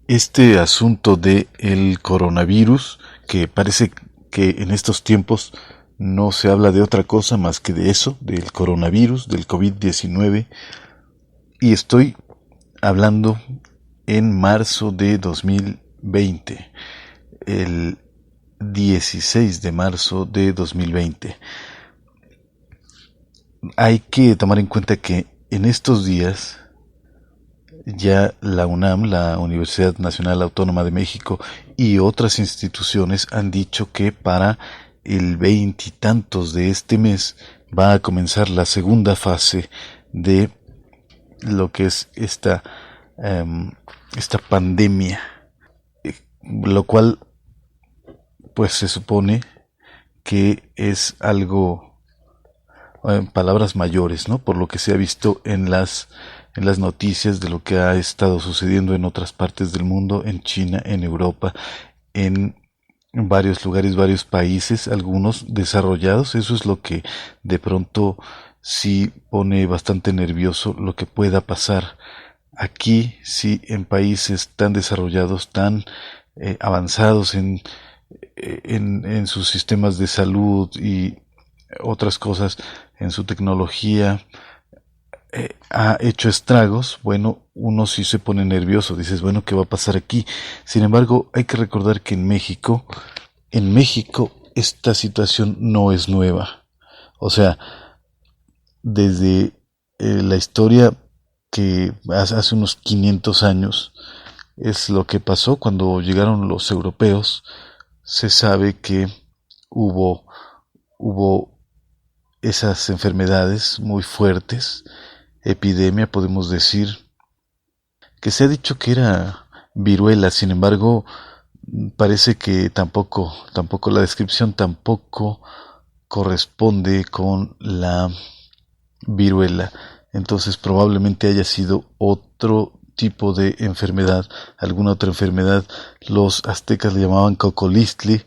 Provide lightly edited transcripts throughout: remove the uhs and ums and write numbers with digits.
Este asunto de el coronavirus, que parece que en estos tiempos no se habla de otra cosa más que de eso, del coronavirus, del COVID-19, y estoy hablando en marzo de 2020, el 16 de marzo de 2020. Hay que tomar en cuenta que en estos días ya la UNAM, la Universidad Nacional Autónoma de México, y otras instituciones han dicho que para el veintitantos de este mes va a comenzar la segunda fase de lo que es esta pandemia, lo cual pues se supone que es algo, palabras mayores, ¿no? Por lo que se ha visto en las noticias de lo que ha estado sucediendo en otras partes del mundo, en China, en Europa, en varios lugares, varios países, algunos desarrollados. Eso es lo que de pronto sí pone bastante nervioso lo que pueda pasar aquí, sí, en países tan desarrollados, tan avanzados en sus sistemas de salud y otras cosas, en su tecnología, ha hecho estragos. Bueno, uno sí se pone nervioso, dices, bueno, ¿qué va a pasar aquí? Sin embargo, hay que recordar que en México esta situación no es nueva. O sea, desde la historia que hace unos 500 años es lo que pasó cuando llegaron los europeos. Se sabe que hubo, hubo esas enfermedades muy fuertes, epidemia, podemos decir, que se ha dicho que era viruela. Sin embargo, parece que tampoco la descripción tampoco corresponde con la viruela. Entonces probablemente haya sido otro tipo de enfermedad, alguna otra enfermedad. Los aztecas le llamaban cocolistli,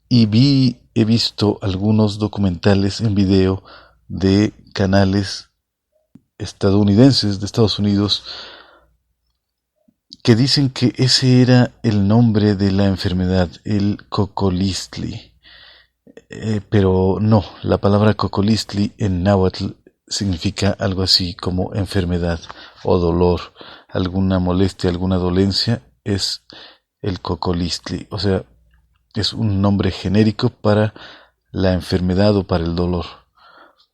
y he visto algunos documentales en video de canales estadounidenses, de Estados Unidos, que dicen que ese era el nombre de la enfermedad, el cocolistli. Pero no, la palabra cocolistli en náhuatl significa algo así como enfermedad o dolor, alguna molestia, alguna dolencia, es el cocolistli. O sea, es un nombre genérico para la enfermedad o para el dolor.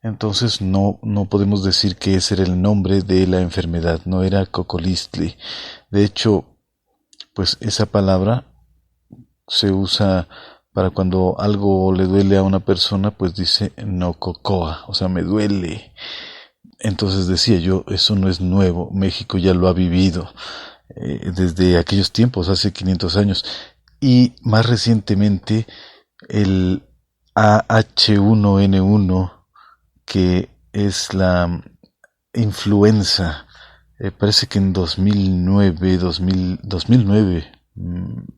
Entonces no podemos decir que ese era el nombre de la enfermedad, no era cocolistli. De hecho, pues esa palabra se usa para cuando algo le duele a una persona, pues dice no cocoa, o sea, me duele. Entonces decía yo, eso no es nuevo, México ya lo ha vivido desde aquellos tiempos, hace 500 años. Y más recientemente el AH1N1, que es la influenza, parece que en 2009,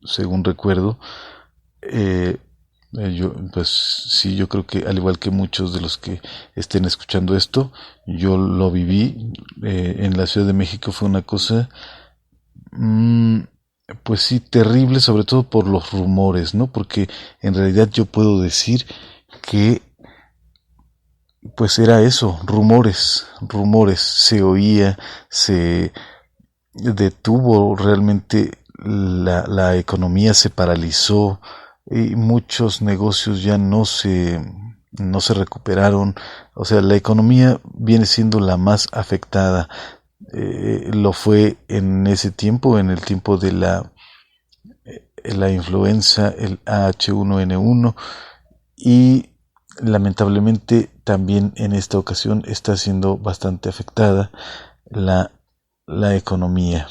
según recuerdo, eh, pues sí, yo creo que al igual que muchos de los que estén escuchando esto, yo lo viví en la Ciudad de México. Fue una cosa, mm, pues sí, terrible, sobre todo por los rumores, ¿no? Porque en realidad yo puedo decir que pues era eso, rumores, se oía, se detuvo realmente la economía, se paralizó y muchos negocios ya no se recuperaron. O sea, la economía viene siendo la más afectada. Lo fue en ese tiempo, en el tiempo de la influenza, el H1N1, y lamentablemente también en esta ocasión está siendo bastante afectada la, la economía.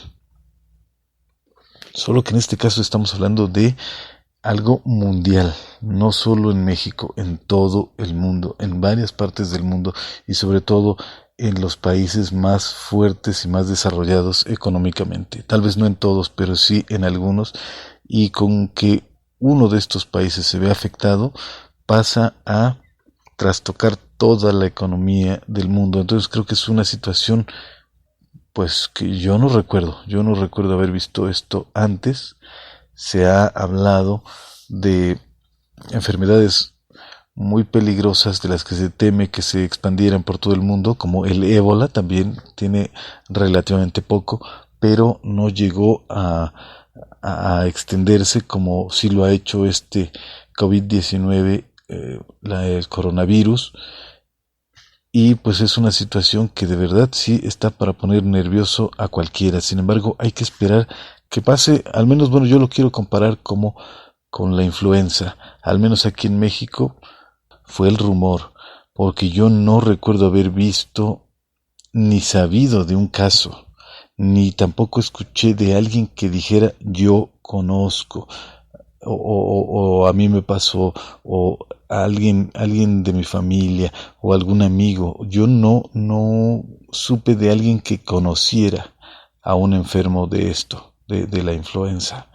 Solo que en este caso estamos hablando de algo mundial, no solo en México, en todo el mundo, en varias partes del mundo, y sobre todo en los países más fuertes y más desarrollados económicamente. Tal vez no en todos, pero sí en algunos, y con que uno de estos países se ve afectado, pasa a trastocar toda la economía del mundo. Entonces creo que es una situación pues que yo no recuerdo haber visto esto antes. Se ha hablado de enfermedades muy peligrosas de las que se teme que se expandieran por todo el mundo, como el ébola, también tiene relativamente poco, pero no llegó a extenderse como sí lo ha hecho este COVID-19, el coronavirus. Y pues es una situación que de verdad sí está para poner nervioso a cualquiera. Sin embargo, hay que esperar que pase, al menos, bueno, yo lo quiero comparar como con la influenza. Al menos aquí en México fue el rumor, porque yo no recuerdo haber visto ni sabido de un caso, ni tampoco escuché de alguien que dijera yo conozco, o a mí me pasó, o a alguien de mi familia, o algún amigo. Yo no supe de alguien que conociera a un enfermo de esto, de la influenza.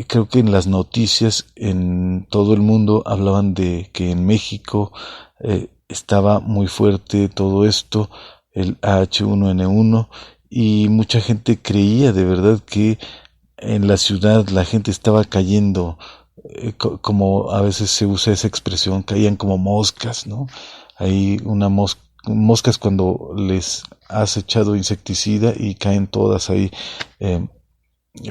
Creo que en las noticias en todo el mundo hablaban de que en México estaba muy fuerte todo esto, el H1N1, y mucha gente creía de verdad que en la ciudad la gente estaba cayendo, como a veces se usa esa expresión, caían como moscas, ¿no? Hay moscas cuando les has echado insecticida y caen todas ahí, eh,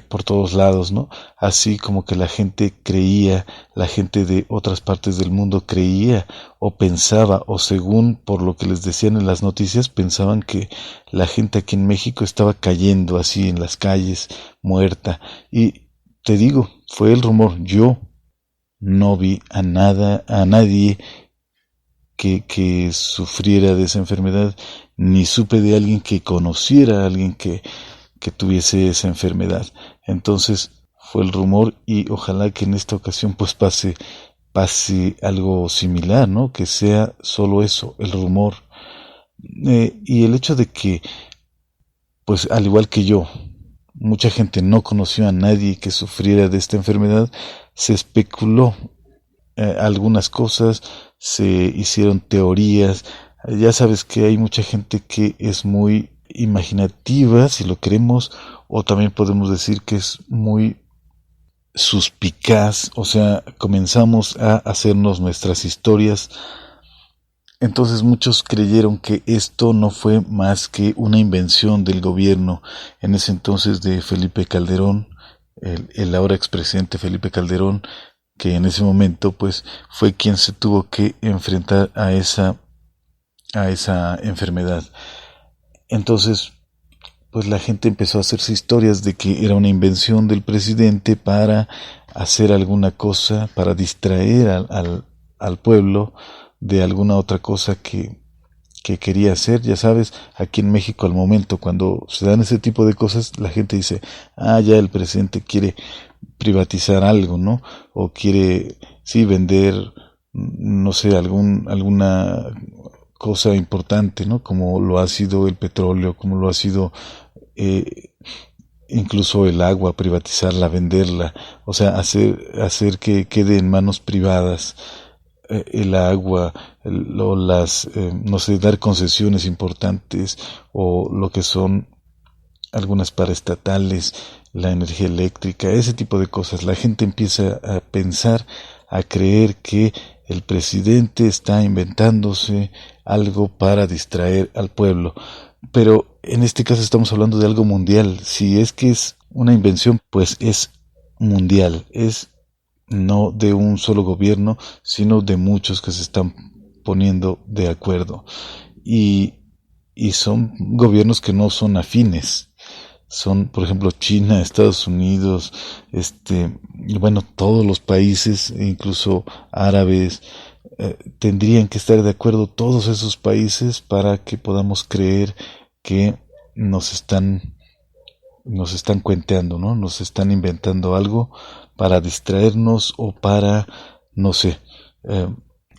por todos lados, ¿no? Así como que la gente creía, la gente de otras partes del mundo creía o pensaba, o según por lo que les decían en las noticias, pensaban que la gente aquí en México estaba cayendo así en las calles, muerta. Y te digo, fue el rumor. Yo no vi a nadie que sufriera de esa enfermedad, ni supe de alguien que conociera a alguien que tuviese esa enfermedad. Entonces fue el rumor, y ojalá que en esta ocasión pues pase algo similar, ¿no? Que sea solo eso, el rumor. Y el hecho de que, pues al igual que yo, mucha gente no conoció a nadie que sufriera de esta enfermedad, se especuló algunas cosas, se hicieron teorías. Ya sabes que hay mucha gente que es muy imaginativa, si lo queremos, o también podemos decir que es muy suspicaz, o sea, comenzamos a hacernos nuestras historias. Entonces muchos creyeron que esto no fue más que una invención del gobierno en ese entonces de Felipe Calderón, el ahora expresidente Felipe Calderón, que en ese momento pues fue quien se tuvo que enfrentar a esa enfermedad. Entonces, pues la gente empezó a hacerse historias de que era una invención del presidente para hacer alguna cosa, para distraer al pueblo de alguna otra cosa que quería hacer. Ya sabes, aquí en México al momento cuando se dan ese tipo de cosas, la gente dice, ya el presidente quiere privatizar algo, ¿no? O quiere, sí, vender, no sé, alguna cosa importante, ¿no? Como lo ha sido el petróleo, como lo ha sido eh, incluso el agua, privatizarla, venderla, o sea, hacer que quede en manos privadas el agua, o las, no sé, dar concesiones importantes, o lo que son algunas paraestatales, la energía eléctrica, ese tipo de cosas. La gente empieza a pensar, a creer que el presidente está inventándose algo para distraer al pueblo. Pero en este caso estamos hablando de algo mundial. Si es que es una invención, pues es mundial, es no de un solo gobierno, sino de muchos que se están poniendo de acuerdo. Y, y son gobiernos que no son afines. Son, por ejemplo, China, Estados Unidos, y bueno, todos los países, incluso árabes, tendrían que estar de acuerdo todos esos países para que podamos creer que nos están cuenteando, ¿no? Nos están inventando algo para distraernos o para, no sé. eh,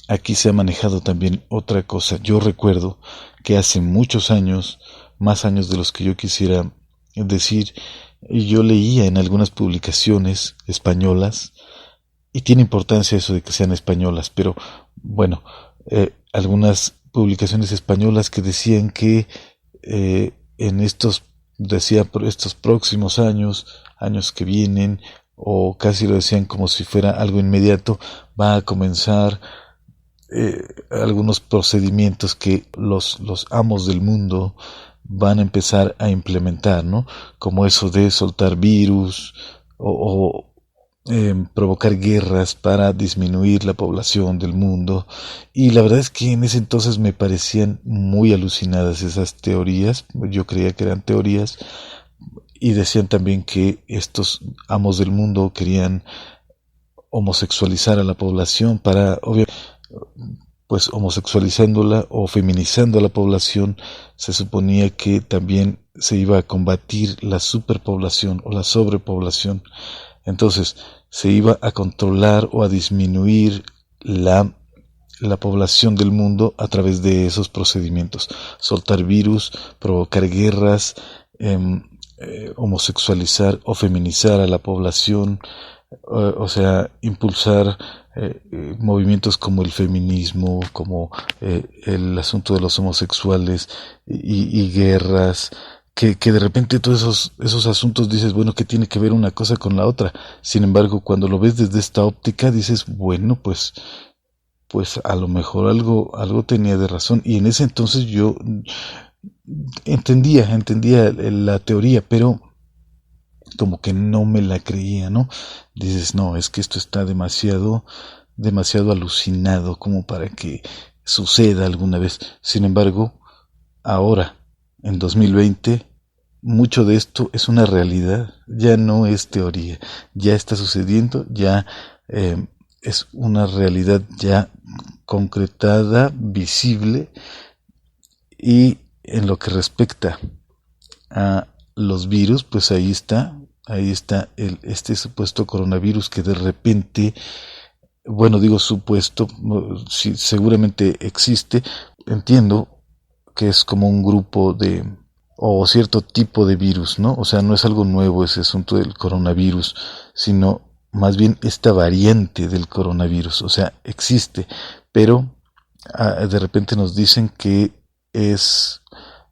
Aquí se ha manejado también otra cosa. Yo recuerdo que hace muchos años, más años de los que yo quisiera decir, yo leía en algunas publicaciones españolas, y tiene importancia eso de que sean españolas, pero bueno, algunas publicaciones españolas que decían que en estos próximos años que vienen, o casi lo decían como si fuera algo inmediato, va a comenzar algunos procedimientos que los amos del mundo van a empezar a implementar, ¿no? Como eso de soltar virus o provocar guerras para disminuir la población del mundo. Y la verdad es que en ese entonces me parecían muy alucinadas esas teorías. Yo creía que eran teorías, y decían también que estos amos del mundo querían homosexualizar a la población para, obviamente, pues homosexualizándola o feminizando a la población, se suponía que también se iba a combatir la superpoblación o la sobrepoblación. Entonces se iba a controlar o a disminuir la población del mundo a través de esos procedimientos: soltar virus, provocar guerras, homosexualizar o feminizar a la población, o sea, impulsar movimientos como el feminismo, como el asunto de los homosexuales y guerras, que de repente todos esos asuntos dices, bueno, ¿qué tiene que ver una cosa con la otra? Sin embargo, cuando lo ves desde esta óptica, dices, bueno, pues a lo mejor algo tenía de razón. Y en ese entonces yo entendía la teoría, pero como que no me la creía, ¿no? Dices, no, es que esto está demasiado alucinado como para que suceda alguna vez. Sin embargo, ahora, en 2020, mucho de esto es una realidad, ya no es teoría, ya está sucediendo, ya es una realidad ya concretada, visible. Y en lo que respecta a los virus, pues ahí está este supuesto coronavirus que de repente, bueno, digo supuesto, sí, seguramente existe. Entiendo que es como un grupo o cierto tipo de virus, ¿no? O sea, no es algo nuevo ese asunto del coronavirus, sino más bien esta variante del coronavirus. O sea, existe, pero de repente nos dicen que es,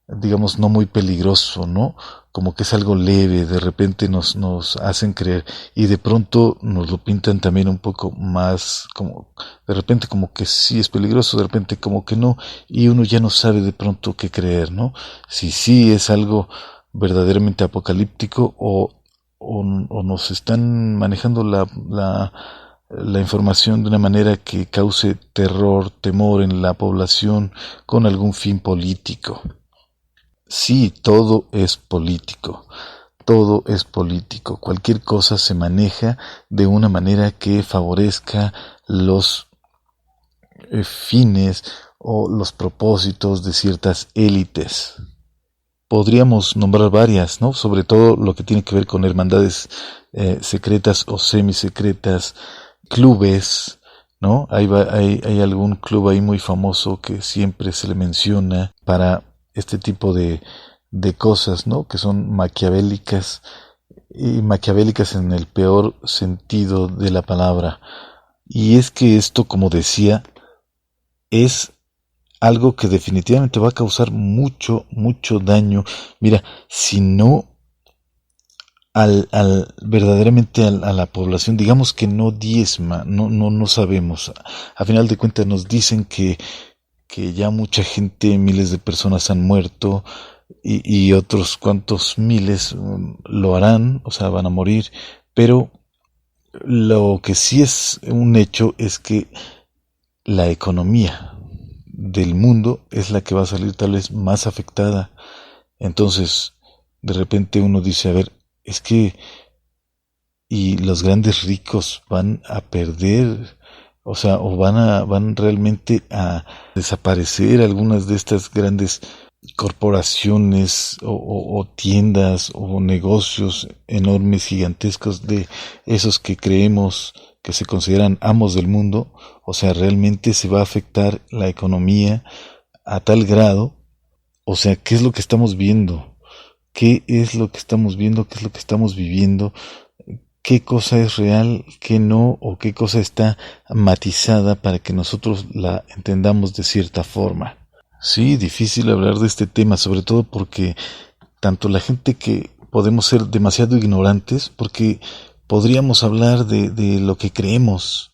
digamos, no muy peligroso, ¿no? Como que es algo leve, de repente nos hacen creer, y de pronto nos lo pintan también un poco más, como de repente como que sí es peligroso, de repente como que no, y uno ya no sabe de pronto qué creer, ¿no? Si sí es algo verdaderamente apocalíptico, o nos están manejando la información de una manera que cause terror, temor en la población con algún fin político. Sí, todo es político, todo es político. Cualquier cosa se maneja de una manera que favorezca los fines o los propósitos de ciertas élites. Podríamos nombrar varias, ¿no? Sobre todo lo que tiene que ver con hermandades secretas o semisecretas, clubes, ¿no? Hay algún club ahí muy famoso que siempre se le menciona para este tipo de cosas, ¿no? Que son maquiavélicas, y maquiavélicas en el peor sentido de la palabra. Y es que esto, como decía, es algo que definitivamente va a causar mucho, mucho daño. Mira, si no verdaderamente a la población, digamos que no diezma, no sabemos. A final de cuentas nos dicen que ya mucha gente, miles de personas han muerto, y otros cuantos miles lo harán, o sea, van a morir, pero lo que sí es un hecho es que la economía del mundo es la que va a salir tal vez más afectada. Entonces, de repente uno dice, a ver, es que, y los grandes ricos van a perder, o sea, o van realmente a desaparecer algunas de estas grandes corporaciones o tiendas o negocios enormes, gigantescos, de esos que creemos que se consideran amos del mundo. O sea, realmente se va a afectar la economía a tal grado. O sea, ¿qué es lo que estamos viendo? ¿Qué es lo que estamos viendo? ¿Qué es lo que estamos viviendo? ¿Qué cosa es real? ¿Qué no? ¿O qué cosa está matizada para que nosotros la entendamos de cierta forma? Sí, difícil hablar de este tema, sobre todo porque tanto la gente que podemos ser demasiado ignorantes, porque podríamos hablar de lo que creemos.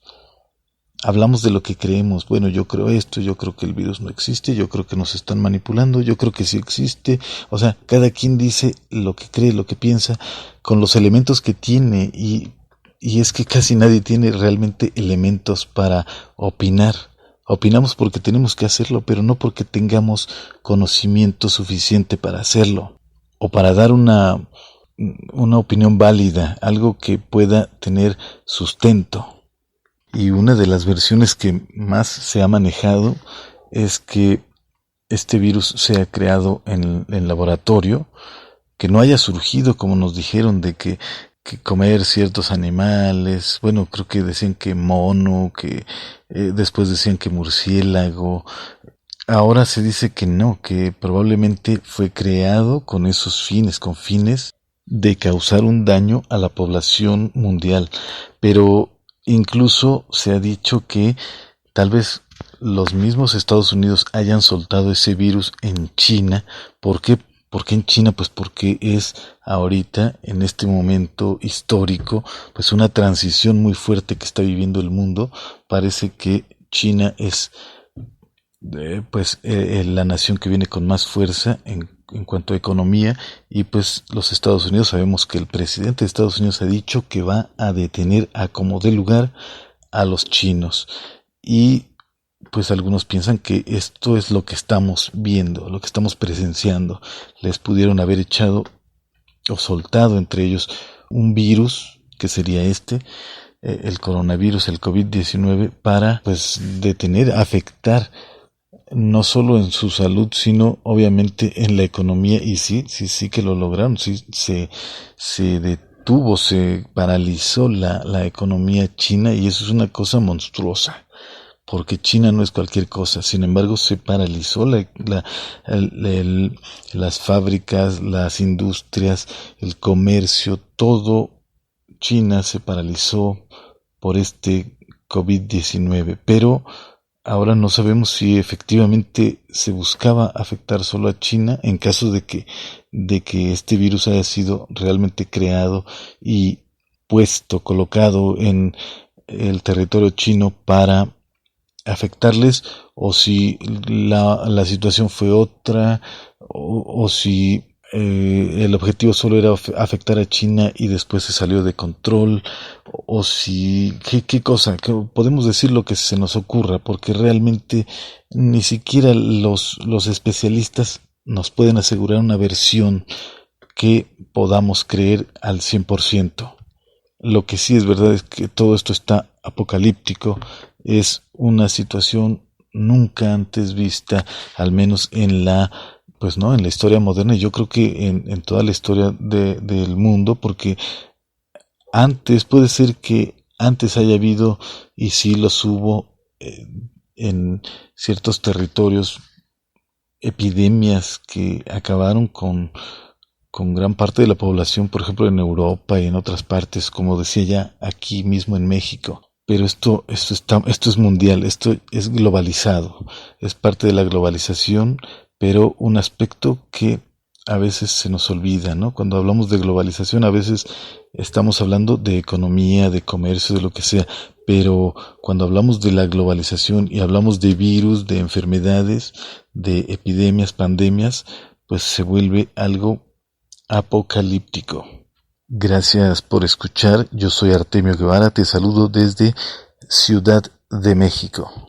Hablamos de lo que creemos. Bueno, yo creo esto, yo creo que el virus no existe, yo creo que nos están manipulando, yo creo que sí existe. O sea, cada quien dice lo que cree, lo que piensa, con los elementos que tiene, y es que casi nadie tiene realmente elementos para opinar. Opinamos porque tenemos que hacerlo, pero no porque tengamos conocimiento suficiente para hacerlo, o para dar una opinión válida, algo que pueda tener sustento. Y una de las versiones que más se ha manejado es que este virus se ha creado en laboratorio, que no haya surgido como nos dijeron de que comer ciertos animales. Bueno, creo que decían que mono, que después decían que murciélago. Ahora se dice que no, que probablemente fue creado con esos fines, con fines de causar un daño a la población mundial. Pero incluso se ha dicho que tal vez los mismos Estados Unidos hayan soltado ese virus en China. ¿Por qué? ¿Por qué en China? Pues porque es ahorita, en este momento histórico, pues una transición muy fuerte que está viviendo el mundo. Parece que China es la nación que viene con más fuerza en cuanto a economía, y pues los Estados Unidos, sabemos que el presidente de Estados Unidos ha dicho que va a detener a como dé lugar a los chinos, y pues algunos piensan que esto es lo que estamos viendo, lo que estamos presenciando. Les pudieron haber echado o soltado entre ellos un virus que sería el coronavirus, el COVID-19, para pues detener, afectar no solo en su salud, sino obviamente en la economía. Y sí que lo lograron. Sí, se detuvo, se paralizó la economía china, y eso es una cosa monstruosa, porque China no es cualquier cosa. Sin embargo, se paralizó las fábricas, las industrias, el comercio, todo China se paralizó por este COVID-19. Pero ahora no sabemos si efectivamente se buscaba afectar solo a China, en caso de que este virus haya sido realmente creado y colocado en el territorio chino para afectarles, o si la situación fue otra, o si el objetivo solo era afectar a China y después se salió de control, o si qué cosa, que podemos decir lo que se nos ocurra, porque realmente ni siquiera los especialistas nos pueden asegurar una versión que podamos creer al 100%. Lo que sí es verdad es que todo esto está apocalíptico. Es una situación nunca antes vista, al menos en la historia moderna, y yo creo que en toda la historia del mundo, porque puede ser que antes haya habido, y sí los hubo, en ciertos territorios, epidemias que acabaron con gran parte de la población, por ejemplo en Europa y en otras partes, como decía ya aquí mismo en México. Pero esto es mundial, esto es globalizado, es parte de la globalización, pero un aspecto que a veces se nos olvida, ¿no? Cuando hablamos de globalización, a veces estamos hablando de economía, de comercio, de lo que sea, pero cuando hablamos de la globalización y hablamos de virus, de enfermedades, de epidemias, pandemias, pues se vuelve algo apocalíptico. Gracias por escuchar. Yo soy Artemio Guevara, te saludo desde Ciudad de México.